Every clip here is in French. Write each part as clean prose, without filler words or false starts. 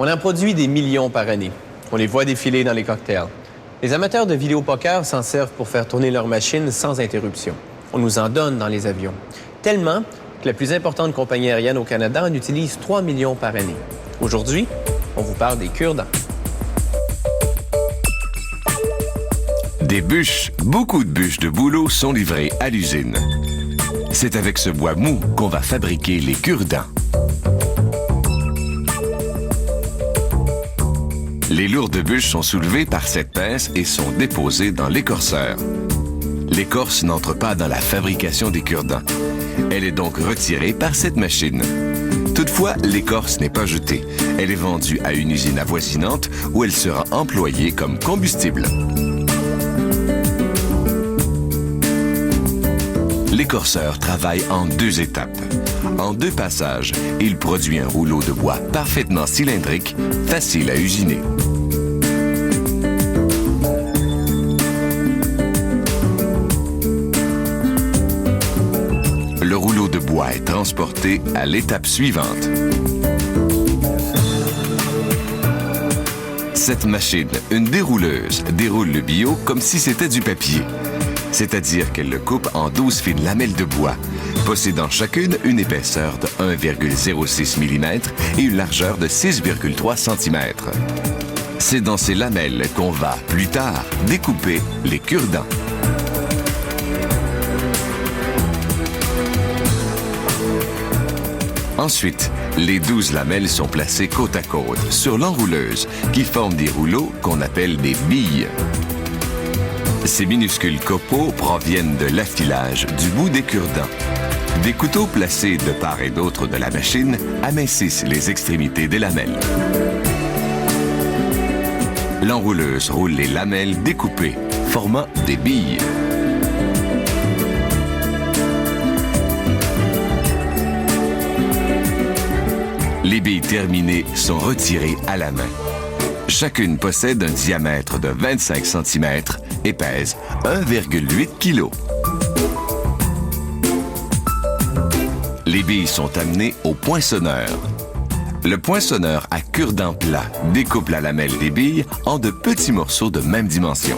On en produit des millions par année. On les voit défiler dans les cocktails. Les amateurs de vidéopoker s'en servent pour faire tourner leurs machines sans interruption. On nous en donne dans les avions. Tellement que la plus importante compagnie aérienne au Canada en utilise 3 millions par année. Aujourd'hui, on vous parle des cure-dents. Des bûches, beaucoup de bûches de bouleau sont livrées à l'usine. C'est avec ce bois mou qu'on va fabriquer les cure-dents. Les lourdes bûches sont soulevées par cette pince et sont déposées dans l'écorceur. L'écorce n'entre pas dans la fabrication des cure-dents. Elle est donc retirée par cette machine. Toutefois, l'écorce n'est pas jetée. Elle est vendue à une usine avoisinante où elle sera employée comme combustible. L'écorceur travaille en 2 étapes. En 2 passages, il produit un rouleau de bois parfaitement cylindrique, facile à usiner. Le rouleau de bois est transporté à l'étape suivante. Cette machine, une dérouleuse, déroule le bio comme si c'était du papier. C'est-à-dire qu'elle le coupe en 12 fines lamelles de bois, possédant chacune une épaisseur de 1,06 mm et une largeur de 6,3 cm. C'est dans ces lamelles qu'on va, plus tard, découper les cure-dents. Ensuite, les 12 lamelles sont placées côte à côte sur l'enrouleuse qui forme des rouleaux qu'on appelle des billes. Ces minuscules copeaux proviennent de l'affilage du bout des cure-dents. Des couteaux placés de part et d'autre de la machine amincissent les extrémités des lamelles. L'enrouleuse roule les lamelles découpées, formant des billes. Les billes terminées sont retirées à la main. Chacune possède un diamètre de 25 cm et pèse 1,8 kg. Les billes sont amenées au poinçonneur. Le poinçonneur à cure-dent plat découpe la lamelle des billes en de petits morceaux de même dimension.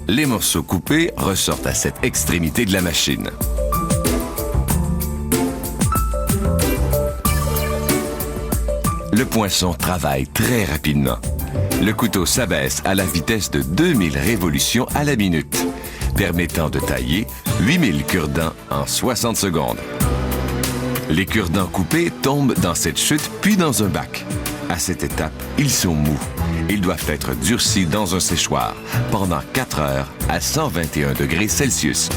Les morceaux coupés ressortent à cette extrémité de la machine. Le poinçon travaille très rapidement. Le couteau s'abaisse à la vitesse de 2000 révolutions à la minute, permettant de tailler 8000 cure-dents en 60 secondes. Les cure-dents coupés tombent dans cette chute puis dans un bac. À cette étape, ils sont mous. Ils doivent être durcis dans un séchoir pendant 4 heures à 121 degrés Celsius.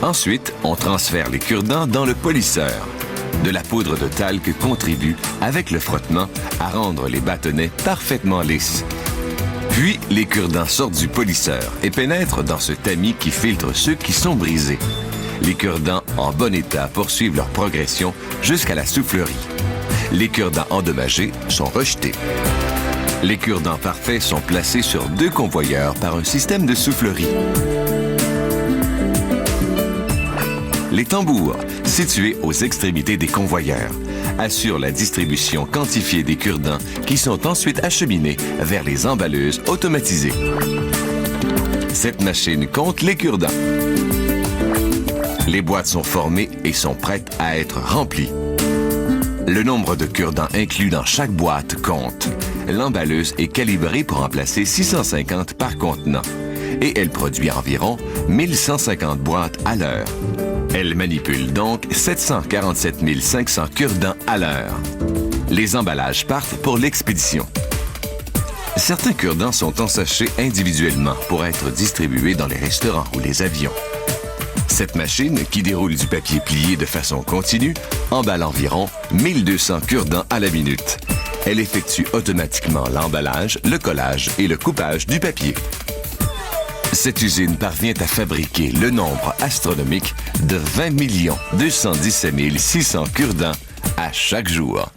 Ensuite, on transfère les cure-dents dans le polisseur. De la poudre de talc contribue, avec le frottement, à rendre les bâtonnets parfaitement lisses. Puis, les cure-dents sortent du polisseur et pénètrent dans ce tamis qui filtre ceux qui sont brisés. Les cure-dents en bon état poursuivent leur progression jusqu'à la soufflerie. Les cure-dents endommagés sont rejetés. Les cure-dents parfaits sont placés sur 2 convoyeurs par un système de soufflerie. Les tambours, situés aux extrémités des convoyeurs, assurent la distribution quantifiée des cure-dents qui sont ensuite acheminés vers les emballeuses automatisées. Cette machine compte les cure-dents. Les boîtes sont formées et sont prêtes à être remplies. Le nombre de cure-dents inclus dans chaque boîte compte. L'emballeuse est calibrée pour en placer 650 par contenant et elle produit environ 1150 boîtes à l'heure. Elle manipule donc 747 500 cure-dents à l'heure. Les emballages partent pour l'expédition. Certains cure-dents sont ensachés individuellement pour être distribués dans les restaurants ou les avions. Cette machine, qui déroule du papier plié de façon continue, emballe environ 1200 cure-dents à la minute. Elle effectue automatiquement l'emballage, le collage et le coupage du papier. Cette usine parvient à fabriquer le nombre astronomique de 20 217 600 cure-dents à chaque jour.